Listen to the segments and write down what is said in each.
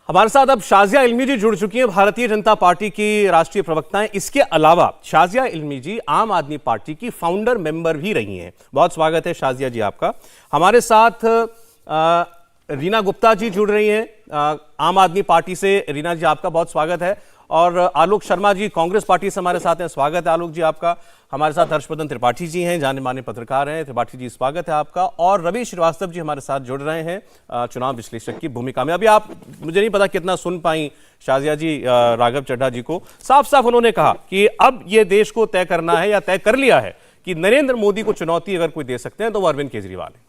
हमारे साथ अब शाजिया इल्मी जी जुड़ चुकी हैं, भारतीय जनता पार्टी की राष्ट्रीय प्रवक्ता हैं। इसके अलावा शाजिया इल्मी जी आम आदमी पार्टी की फाउंडर मेंबर भी रही हैं। बहुत स्वागत है शाजिया जी आपका। हमारे साथ रीना गुप्ता जी जुड़ रही हैं आम आदमी पार्टी से। रीना जी आपका बहुत स्वागत है। और आलोक शर्मा जी कांग्रेस पार्टी से हमारे साथ हैं। स्वागत है आलोक जी आपका। हमारे साथ हर्षवर्धन त्रिपाठी जी हैं, जाने माने पत्रकार हैं। त्रिपाठी जी स्वागत है आपका। और रवि श्रीवास्तव जी हमारे साथ जुड़ रहे हैं चुनाव विश्लेषक की भूमिका में। अभी आप, मुझे नहीं पता कितना सुन पाई शाजिया जी राघव चड्ढा जी को। साफ साफ उन्होंने कहा कि अब ये देश को तय करना है या तय कर लिया है कि नरेंद्र मोदी को चुनौती अगर कोई दे सकते हैं तो वो अरविंद केजरीवाल है।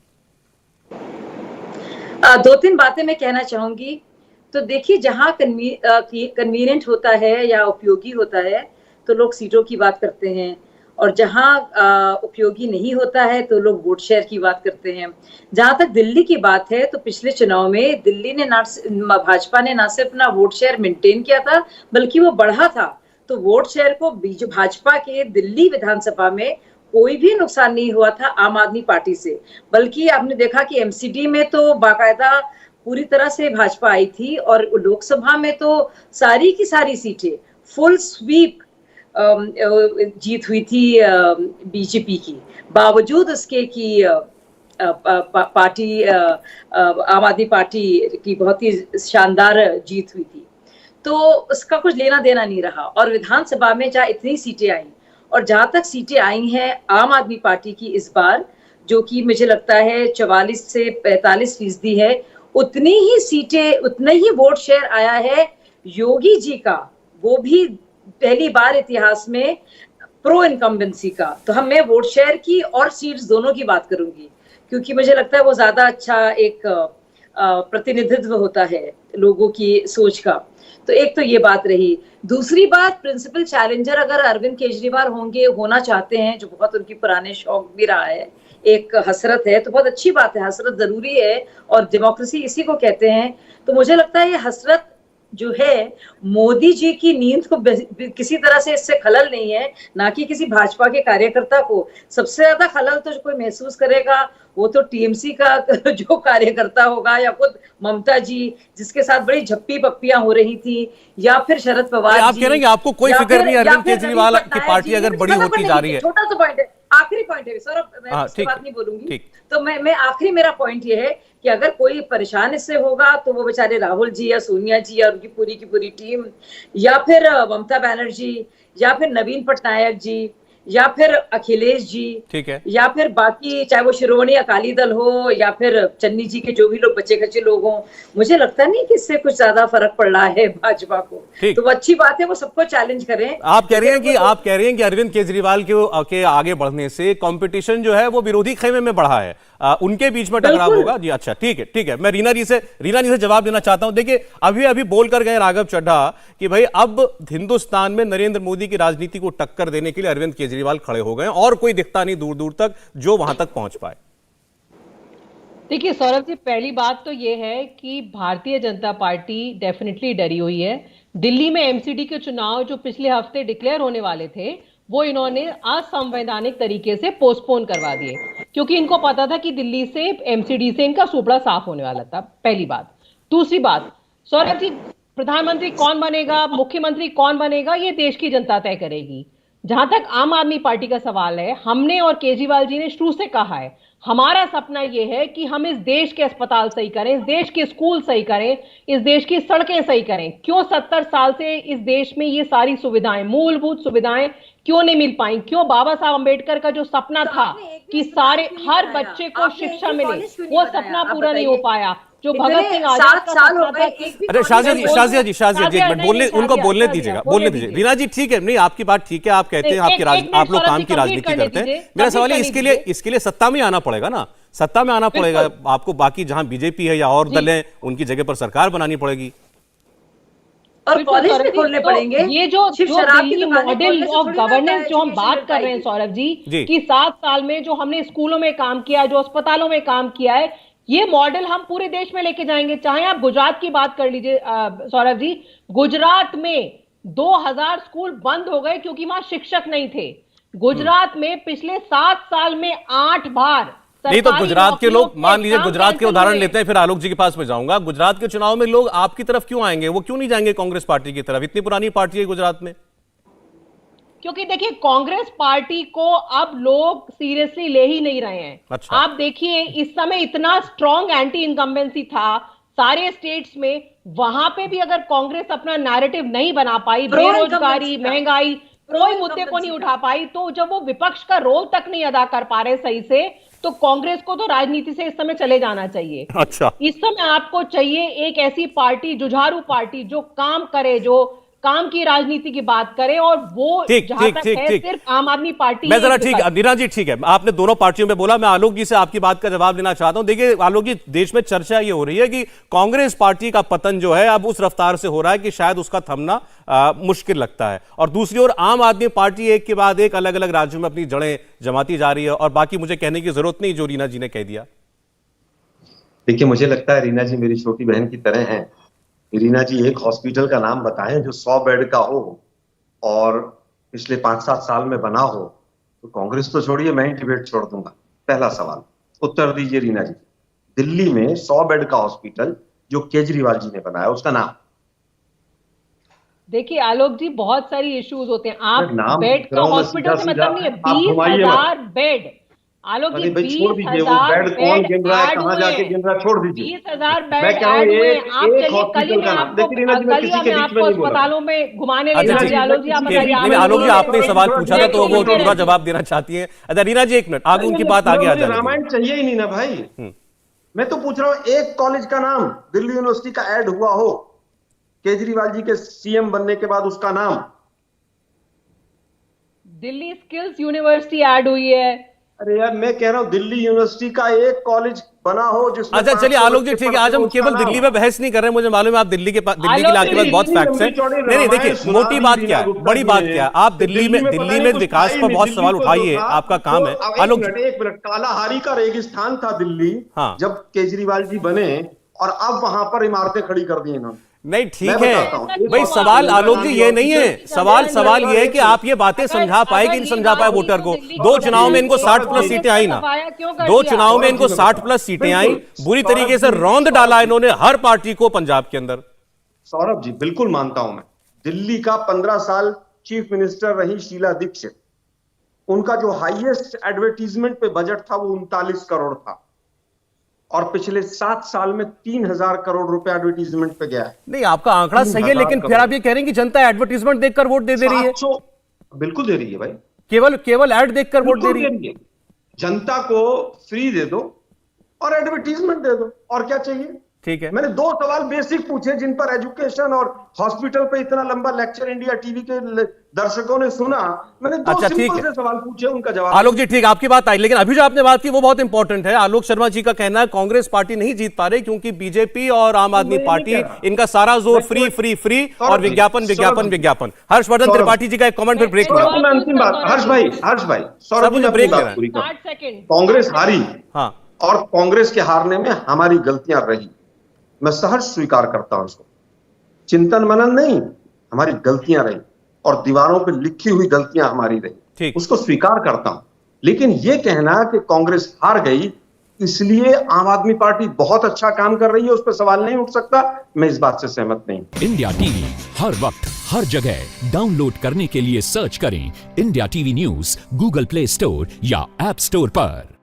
दो तीन बातें मैं कहना चाहूंगी। तो देखिए, जहां कन्वीनियंट होता है या उपयोगी होता है तो लोग सीटों की बात करते हैं, और जहां उपयोगी नहीं होता है तो लोग वोट शेयर की बात करते हैं। जहां तक दिल्ली की बात है तो पिछले चुनाव में दिल्ली ने भाजपा ने ना सिर्फ अपना वोट शेयर मेंटेन किया था बल्कि वो बढ़ा था। तो वोट शेयर को भाजपा के दिल्ली विधानसभा में कोई भी नुकसान नहीं हुआ था आम आदमी पार्टी से। बल्कि आपने देखा कि एमसीडी में तो बाकायदा पूरी तरह से भाजपा आई थी, और लोकसभा में तो सारी की सारी सीटें फुल स्वीप जीत हुई थी बीजेपी की। बावजूद उसके कि पार्टी आम आदमी पार्टी की बहुत ही शानदार जीत हुई थी। तो उसका कुछ लेना देना नहीं रहा। और विधानसभा में जहाँ इतनी सीटें आई, और जहां तक सीटें आई हैं आम आदमी पार्टी की इस बार, जो कि मुझे लगता है 44 से 45% है, उतनी ही सीटें, उतना ही वोट शेयर आया है योगी जी का, वो भी पहली बार इतिहास में प्रो इनकम्बेंसी का। तो मैं वोट शेयर की और सीट्स दोनों की बात करूंगी, क्योंकि मुझे लगता है वो ज्यादा अच्छा एक प्रतिनिधित्व होता है लोगों की सोच का। तो एक तो ये बात रही। दूसरी बात, प्रिंसिपल चैलेंजर अगर अरविंद केजरीवाल होंगे, होना चाहते हैं, जो बहुत उनकी पुराने शौक भी रहा है, एक हसरत है, तो बहुत अच्छी बात है, हसरत जरूरी है और डेमोक्रेसी इसी को कहते हैं। तो मुझे लगता है ये हसरत जो है मोदी जी की नींद को किसी तरह से इससे खलल नहीं है, ना कि किसी भाजपा के कार्यकर्ता को। सबसे ज्यादा खलल तो कोई महसूस करेगा वो तो टीएमसी का जो कार्यकर्ता होगा, या खुद ममता जी जिसके साथ बड़ी झप्पी पप्पियां हो रही थी, या फिर शरद पवार। आप कह रहे हैं कि आपको कोई फिक्र नहीं अरविंद केजरीवाल की पार्टी अगर बड़ी होती जा रही है। छोटा सा पॉइंट है, आखिरी पॉइंट है सर, मैं उसके बाद नहीं बोलूंगी। तो मैं आखिरी, मेरा पॉइंट ये है कि अगर कोई परेशान इससे होगा तो वो बेचारे राहुल जी या सोनिया जी या उनकी पूरी की पूरी टीम, या फिर ममता बनर्जी, या फिर नवीन पटनायक जी, या फिर अखिलेश जी, ठीक है, या फिर बाकी चाहे वो शिरोमणि अकाली दल हो या फिर चन्नी जी के जो भी लोग बचे खचे लोग हों। मुझे लगता नहीं कि इससे कुछ ज्यादा फर्क पड़ रहा है भाजपा को। तो वो अच्छी बात है, वो सबको चैलेंज करें। आप कह रहे हैं कि अरविंद केजरीवाल के आगे बढ़ने से कंपटीशन जो है वो विरोधी खेमे में बढ़ा है, उनके बीच में टकराव होगा। जी अच्छा, ठीक है। मैं रीना जी से जवाब देना चाहता हूं। देखिए, अभी बोलकर गए राघव चड्ढा कि भाई अब हिंदुस्तान में नरेंद्र मोदी की राजनीति को टक्कर देने के लिए अरविंद केजरीवाल खड़े हो गए और कोई दिखता नहीं दूर दूर तक जो वहां तक पहुंच पाए। देखिए सौरभ जी, पहली बात तो ये है कि भारतीय जनता पार्टी डेफिनेटली डरी हुई है। दिल्ली में एमसीडी के चुनाव जो पिछले हफ्ते डिक्लेयर होने वाले थे वो इन्होंने असंवैधानिक तरीके से पोस्टपोन करवा दिए, क्योंकि इनको पता था कि दिल्ली से एमसीडी से इनका सुपड़ा साफ होने वाला था। पहली बात। दूसरी बात, सौरभ जी, प्रधानमंत्री कौन बनेगा, मुख्यमंत्री कौन बनेगा, ये देश की जनता तय करेगी। जहां तक आम आदमी पार्टी का सवाल है, हमने और केजरीवाल जी ने शुरू से कहा है, हमारा सपना यह है कि हम इस देश के अस्पताल सही करें, इस देश के स्कूल सही करें, इस देश की सड़कें सही करें। क्यों 70 साल से इस देश में ये सारी सुविधाएं, मूलभूत सुविधाएं क्यों नहीं मिल पाई? क्यों बाबा साहब अंबेडकर का जो सपना था कि हर बच्चे को शिक्षा मिले, वो सपना पूरा नहीं हो पाया? जो भगत सिंह आजाद का सपना था। अरे शाजिया जी एक मिनट उनको बोलने दीजिएगा। रीना जी ठीक है, नहीं आपकी बात ठीक है, आप कहते हैं आप लोग काम की राजनीति करते हैं। मेरा सवाल है इसके लिए सत्ता में आना पड़ेगा ना, सत्ता में आना पड़ेगा आपको। बाकी जहां बीजेपी है या और दल है उनकी जगह पर सरकार बनानी पड़ेगी और कॉलेज भी खोलने पड़ेंगे। ये जो दिल्ली मॉडल ऑफ गवर्नेंस जो हम बात कर रहे हैं सौरभ जी, कि 7 साल में जो हमने स्कूलों में काम किया, जो अस्पतालों में काम किया है, ये मॉडल हम पूरे देश में लेके जाएंगे। चाहे आप गुजरात की बात कर लीजिए सौरभ जी, गुजरात में 2000 स्कूल बंद हो गए क्योंकि वहां शिक्षक नहीं थे। गुजरात में पिछले 7 साल में 8 बार नहीं तो सरकारी गुजरात के नौकरियों लोग, मान लीजिए एग्जाम गुजरात के कैंसिल उदाहरण हुए। लेते हैं, फिर आलोक जी के पास में जाऊंगा। गुजरात के चुनाव में लोग आपकी तरफ क्यों आएंगे? वो क्यों नहीं जाएंगे कांग्रेस पार्टी की तरफ? इतनी पुरानी पार्टी है गुजरात में। क्योंकि देखिए कांग्रेस पार्टी को अब लोग सीरियसली ले ही नहीं रहे हैं। अच्छा। आप देखिए इस समय इतना स्ट्रॉन्ग एंटी इनकम्बेंसी था सारे स्टेट्स में, वहां पे भी अगर कांग्रेस अपना नैरेटिव नहीं बना पाई, Pro बेरोजगारी, incumbency था। महंगाई, कोई मुद्दे को नहीं उठा पाई, तो जब वो विपक्ष का रोल तक नहीं अदा कर पा रहे सही से, तो कांग्रेस को तो राजनीति से इस समय चले जाना चाहिए। अच्छा, इस समय आपको चाहिए एक ऐसी पार्टी, जुझारू पार्टी, जो काम करे, जो काम की राजनीति की बात करे, और वो ठीक, जहां ठीक, तक ठीक, है ठीक। सिर्फ आम आदमी पार्टी मैं ही जरा एक ठीक, विकल्प। नीना जी ठीक है, आपने दोनों पार्टियों में बोला, मैं आलोक जी से आपकी बात का जवाब देना चाहता हूं। देखिए आलोक जी, देश में चर्चा ये हो रही है कि कांग्रेस पार्टी का पतन जो है अब उस रफ्तार से हो रहा है कि शायद उसका थमना मुश्किल लगता है, और दूसरी ओर आम आदमी पार्टी एक के बाद एक अलग अलग राज्यों में अपनी जड़ें जमाती जा रही है, और बाकी मुझे कहने की जरूरत नहीं जो रीना जी ने कह दिया। देखिए, मुझे लगता है रीना जी मेरी छोटी बहन की तरह हैं। रीना जी एक हॉस्पिटल का नाम बताएं जो 100 बेड का हो और पिछले 5-7 साल में बना हो, तो कांग्रेस तो छोड़िए, मैं ही डिबेट छोड़ दूंगा। पहला सवाल उत्तर दीजिए रीना जी, दिल्ली में 100 बेड का हॉस्पिटल जो केजरीवाल जी ने बनाया, उसका नाम? देखिए आलोक जी, बहुत सारी इश्यूज होते हैं। आप नाम बेड का हॉस्पिटल से मतलब नहीं है, आप घुमाइए 20,000 बेड। आलोक जी, अरे भाई छोड़ दीजिए, वो 20,000 बेड कौन गिन रहा है, ऐड कहाँ हुए जाके हैं। गिन रहा है, छोड़ दीजिए। 20,000 मैं बेड कह रहा हूँ ऐड हुए हैं। एक आप चलिए, कल ही हॉस्पिटल मैं का नाम। आपको, देखिए रीना जी, मैं कल ही किसी के मैं बीच में आपको नहीं बोल रहा। अस्पतालों में घुमाने ले अच्छा, जाएंगे। आलोक जी आप ठीक है, बताइए। नहीं, आलोक जी आपने सवाल पूछा था तो वो मैं पूरा जवाब देना चाहती हैं। अच्छा रीना जी एक मिनट, आगे उनकी बात आगे आ मुझे जाएगी। रामायण चाहिए ही नहीं ना भाई। मैं तो पूछ रहा हूँ एक कॉलेज का नाम दिल्ली यूनिवर्सिटी का ऐड हुआ हो केजरीवाल जी के सीएम बनने के बाद, उसका नाम? दिल्ली स्किल्स यूनिवर्सिटी ऐड हुई है। अरे यार, मैं कह रहा हूँ दिल्ली यूनिवर्सिटी का एक कॉलेज बना हो जिसमें अच्छा चलिए 500 आलोक जी बच्चे ठीक है, आज हम पढ़ते हो, केवल उसका दिल्ली नाम? में बहस नहीं कर रहे हैं, मुझे मालूम है आप दिल्ली के लिए आलोक आपके पास जी, बहुत फैक्ट्स हैं। नहीं देखिए, मोटी बात क्या है, बड़ी बात क्या है, आप दिल्ली में विकास पर बहुत सवाल उठाइए, आपका काम है। आलोक जी एक मिनट, कालाहारी का रेगिस्तान था दिल्ली हाँ। जब केजरीवाल जी बने, और अब वहां पर इमारतें खड़ी कर दी इन्होंने। नहीं ठीक मैं बताता हूं। है भाई, सवाल आलोक जी ये नहीं है, सवाल ये है कि आप ये बातें समझा पाए कि नहीं समझा पाए वोटर को। दो चुनाव में इनको 60+ सीटें आई ना, दो चुनाव में इनको 60+ सीटें आई, बुरी तरीके से रौंद डाला इन्होंने हर पार्टी को पंजाब के अंदर। सौरभ जी बिल्कुल मानता हूं मैं, दिल्ली का 15 साल चीफ मिनिस्टर रही शीला दीक्षित, उनका जो हाईएस्ट एडवर्टीजमेंट पे बजट था वो 39 करोड़ था, और पिछले 7 साल में 3,000 करोड़ रुपए एडवर्टीजमेंट पे गया है। नहीं आपका आंकड़ा सही है, लेकिन फिर आप ये कह रहे हैं कि जनता एडवर्टीजमेंट देखकर वोट दे रही है। 700 बिल्कुल दे रही है भाई, केवल ऐड देखकर वोट दे बिल्कुल रही है। जनता को फ्री दे दो और एडवर्टीजमेंट दे दो, और क्या चाहिए? ठीक है, मैंने 2 सवाल बेसिक पूछे जिन पर एजुकेशन और हॉस्पिटल पे इतना लंबा लेक्चर इंडिया टीवी के दर्शकों ने सुना। मैंने 2 अच्छा, ठीक सिंपल है। से सवाल पूछे, उनका जवाब। आलोक जी ठीक, आपकी बात आई, लेकिन अभी जो आपने बात की वो बहुत इंपॉर्टेंट है। आलोक शर्मा जी का कहना है कांग्रेस पार्टी नहीं जीत पा रही क्योंकि बीजेपी और आम आदमी पार्टी, इनका सारा जोर फ्री फ्री फ्री और विज्ञापन विज्ञापन विज्ञापन। हर्षवर्धन त्रिपाठी जी का एक कमेंट, फिर ब्रेक में अंतिम बात, हर्ष भाई सौरभ जी, ब्रेक अपनी ले बात रहे पूरी करो। 60 सेकंड। कांग्रेस हारी, हाँ और कांग्रेस के हारने में हमारी गलतियां रही, मैं सहर्ष स्वीकार करता हूं इसको। चिंतन मनन नहीं, हमारी गलतियां रही, और दीवारों पे लिखी हुई गलतियां हमारी रही, ठीक। उसको स्वीकार करता हूं। लेकिन यह कहना कि कांग्रेस हार गई इसलिए आम आदमी पार्टी बहुत अच्छा काम कर रही है, उस पर सवाल नहीं उठ सकता, मैं इस बात से सहमत नहीं। इंडिया टीवी हर वक्त हर जगह डाउनलोड करने के लिए सर्च करें India TV news Google play store या ऐप स्टोर पर।